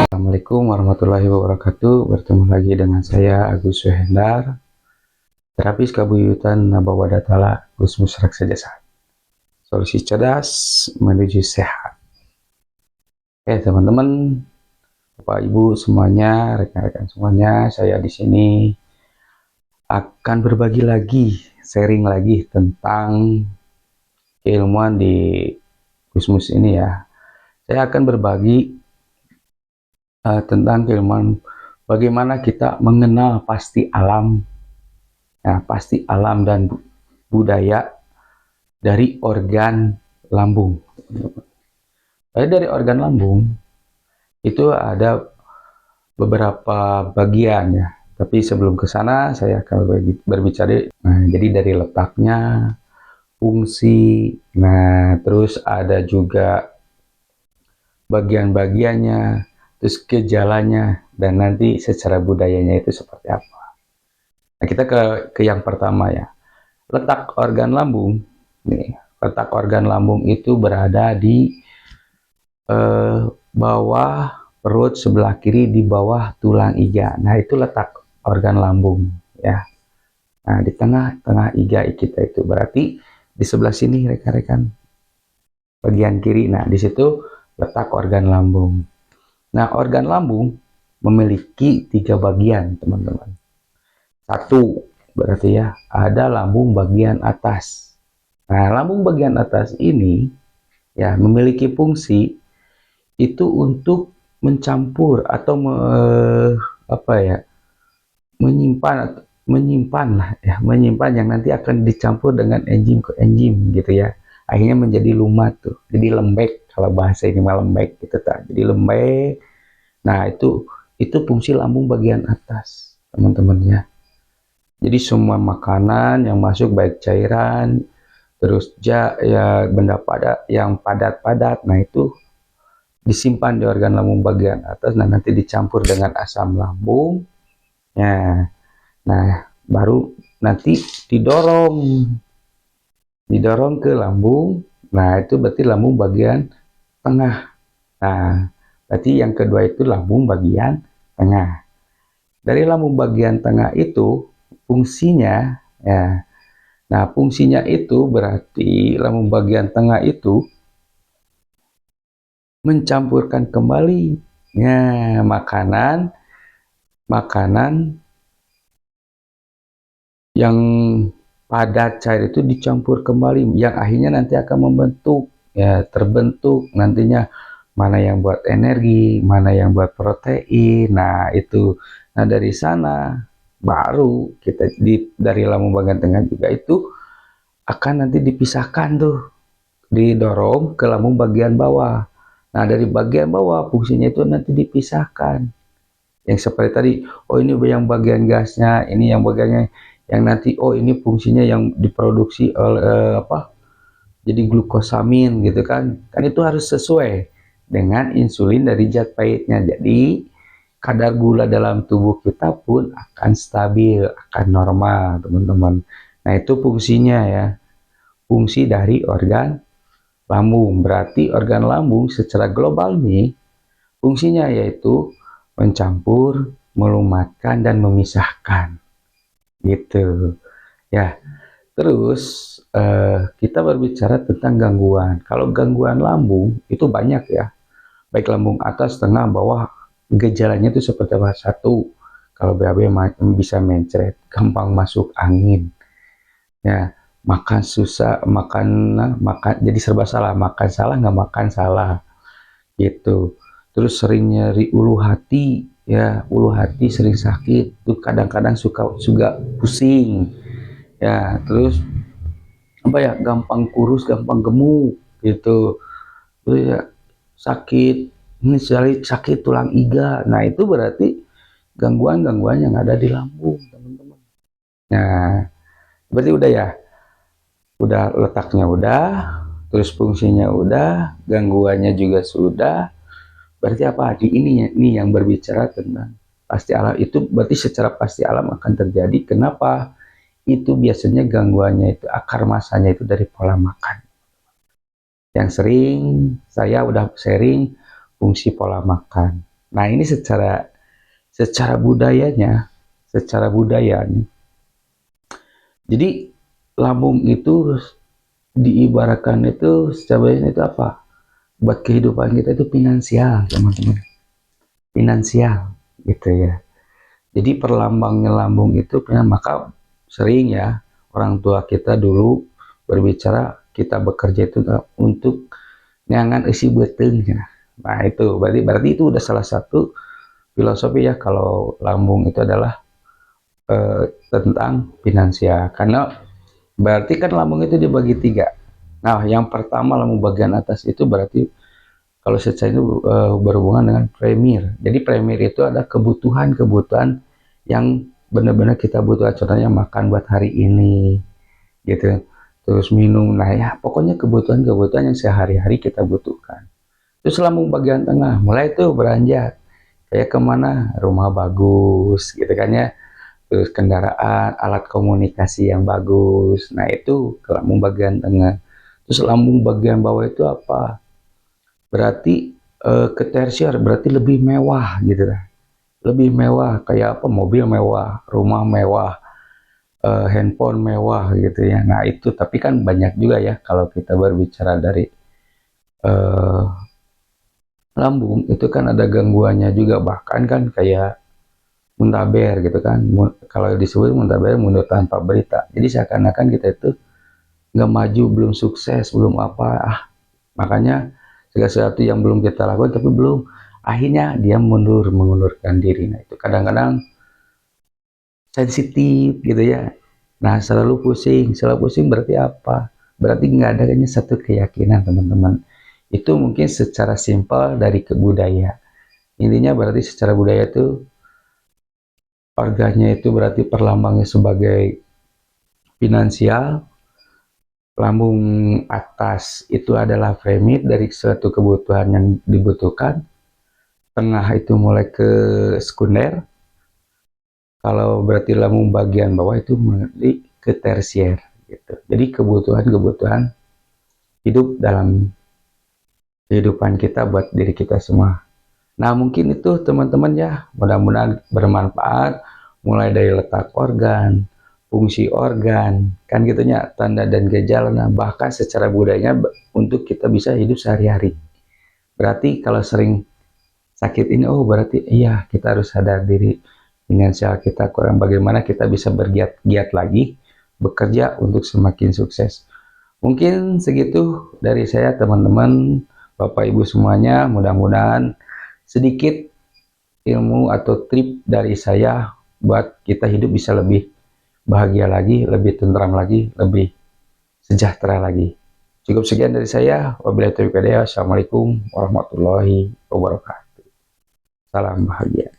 Assalamualaikum warahmatullahi wabarakatuh. Bertemu lagi dengan saya Agus Suhendar, terapis kabuyutan Nabawadatala Gusmus Raksasa. Solusi cerdas menuju sehat. Teman-teman, Bapak Ibu semuanya, rekan-rekan semuanya, saya di sini akan berbagi lagi, sharing lagi tentang keilmuan di Gusmus ini ya. Saya akan berbagi tentang keilmuan bagaimana kita mengenal pasti alam, pasti alam dan budaya dari organ lambung. Dari organ lambung itu ada beberapa bagian ya. Tapi sebelum ke sana saya akan berbicara. Jadi dari letaknya, fungsi, terus ada juga bagian-bagiannya, terus gejalanya, dan nanti secara budayanya itu seperti apa. Nah, kita ke yang pertama ya. Letak organ lambung. Nih, letak organ lambung itu berada di bawah perut sebelah kiri, di bawah tulang iga. Nah, itu letak organ lambung ya. Nah, di tengah-tengah iga kita itu berarti di sebelah sini rekan-rekan, bagian kiri. Nah, di situ letak organ lambung. Nah, organ lambung memiliki 3 bagian, teman-teman. Satu, berarti ya, ada lambung bagian atas. Nah, lambung bagian atas ini ya memiliki fungsi itu untuk mencampur atau menyimpan yang nanti akan dicampur dengan enzim ke enzim gitu ya. Akhirnya menjadi lumat tuh. Jadi lembek, kalau bahasa ini mah lembek gitu tak. Jadi lembek. Nah, itu fungsi lambung bagian atas, teman-teman ya. Jadi semua makanan yang masuk, baik cairan, terus ya benda padat yang padat-padat, nah itu disimpan di organ lambung bagian atas. Nah, nanti dicampur dengan asam lambung ya. Nah, baru nanti didorong ke lambung. Nah, itu berarti lambung bagian tengah. Nah, berarti yang kedua itu lambung bagian tengah. Dari lambung bagian tengah itu fungsinya ya. Nah, fungsinya itu berarti lambung bagian tengah itu mencampurkan kembali ya makanan yang padat cair itu dicampur kembali, yang akhirnya nanti akan terbentuk nantinya mana yang buat energi, mana yang buat protein. Nah, itu. Nah, dari sana baru kita dari lambung bagian tengah juga itu akan nanti dipisahkan tuh, didorong ke lambung bagian bawah. Nah, dari bagian bawah fungsinya itu nanti dipisahkan. Yang seperti tadi, oh ini yang bagian gasnya, ini yang bagiannya yang nanti, oh ini fungsinya yang diproduksi oleh jadi glukosamin gitu kan. Kan itu harus sesuai dengan insulin dari zat pahitnya. Jadi kadar gula dalam tubuh kita pun akan stabil, akan normal, teman-teman. Nah, itu fungsinya ya. Fungsi dari organ lambung. Berarti organ lambung secara global nih, fungsinya yaitu mencampur, melumatkan, dan memisahkan. Gitu. Ya. Terus kita berbicara tentang gangguan. Kalau gangguan lambung itu banyak ya. Baik lambung atas, tengah, bawah, gejalanya itu seperti apa? Satu, kalau BAB bisa mencret, gampang masuk angin. Ya, makan susah, makan jadi serba salah, makan salah nggak makan salah gitu. Terus sering nyeri ulu hati ya, ulu hati sering sakit tuh, kadang-kadang suka pusing ya. Terus gampang kurus, gampang gemuk gitu. Terus ya sakit, misalnya sakit tulang iga. Nah, itu berarti gangguan-gangguan yang ada di lambung, teman-teman. Nah, berarti udah ya, udah letaknya udah, terus fungsinya udah, gangguannya juga sudah. Berarti apa? Di ini yang berbicara tentang pasti alam itu, berarti secara pasti alam akan terjadi. Kenapa? Itu biasanya gangguannya itu akar masanya itu dari pola makan. Yang sering saya udah sharing fungsi pola makan. Nah, ini secara budayanya, secara budaya nih. Jadi lambung itu diibaratkan itu sebenarnya itu apa? Buat kehidupan kita itu finansial, teman-teman. Finansial gitu ya. Jadi perlambangnya lambung itu maka sering ya orang tua kita dulu berbicara kita bekerja itu untuk nyangan isi betengnya. Nah itu berarti itu udah salah satu filosofi ya kalau lambung itu adalah tentang finansial. Karena berarti kan lambung itu dibagi tiga. Nah yang pertama lambung bagian atas itu berarti kalau secara itu berhubungan dengan premier. Jadi premier itu ada kebutuhan-kebutuhan yang benar-benar kita butuh. Contohnya makan buat hari ini, gitu. Terus minum. Nah ya, pokoknya kebutuhan-kebutuhan yang sehari-hari kita butuhkan. Terus lambung bagian tengah, mulai tuh beranjak. Kayak kemana? Rumah bagus, gitu kan ya. Terus kendaraan, alat komunikasi yang bagus. Nah itu ke lambung bagian tengah. Terus lambung bagian bawah itu apa? Berarti ke tersier berarti lebih mewah gitu lah. Lebih mewah kayak apa? Mobil mewah, rumah mewah, handphone mewah gitu ya. Nah itu tapi kan banyak juga ya kalau kita berbicara dari eh, lambung itu kan ada gangguannya juga, bahkan kan kayak muntaber gitu kan. Kalau disebut muntaber mundur tanpa berita. Jadi seakan-akan kita itu nggak maju, belum sukses, belum apa. Makanya segala sesuatu yang belum kita lakukan tapi belum, akhirnya dia mengundurkan diri. Nah itu kadang-kadang sensitif gitu ya. Nah selalu pusing berarti apa? Berarti nggak adanya satu keyakinan, teman-teman. Itu mungkin secara simpel dari kebudayaan. Intinya berarti secara budaya itu organnya itu berarti perlambangnya sebagai finansial. Lambung atas itu adalah premit dari suatu kebutuhan yang dibutuhkan. Tengah itu mulai ke sekunder. Kalau berarti lambung bagian bawah itu mulai ke tersier gitu. Jadi kebutuhan-kebutuhan hidup dalam kehidupan kita buat diri kita semua. Nah mungkin itu teman-teman ya, mudah-mudahan bermanfaat mulai dari letak organ, fungsi organ, kan gitunya tanda dan gejala, nah, bahkan secara budayanya untuk kita bisa hidup sehari-hari. Berarti kalau sering sakit ini, oh berarti iya kita harus sadar diri finansial kita kurang, bagaimana kita bisa bergiat-giat lagi bekerja untuk semakin sukses. Mungkin segitu dari saya teman-teman, Bapak Ibu semuanya, mudah-mudahan sedikit ilmu atau trip dari saya buat kita hidup bisa lebih bahagia lagi, lebih tentram lagi, lebih sejahtera lagi. Cukup sekian dari saya. Wabillahi taufiq wal hidayah. Assalamualaikum warahmatullahi wabarakatuh. Salam bahagia.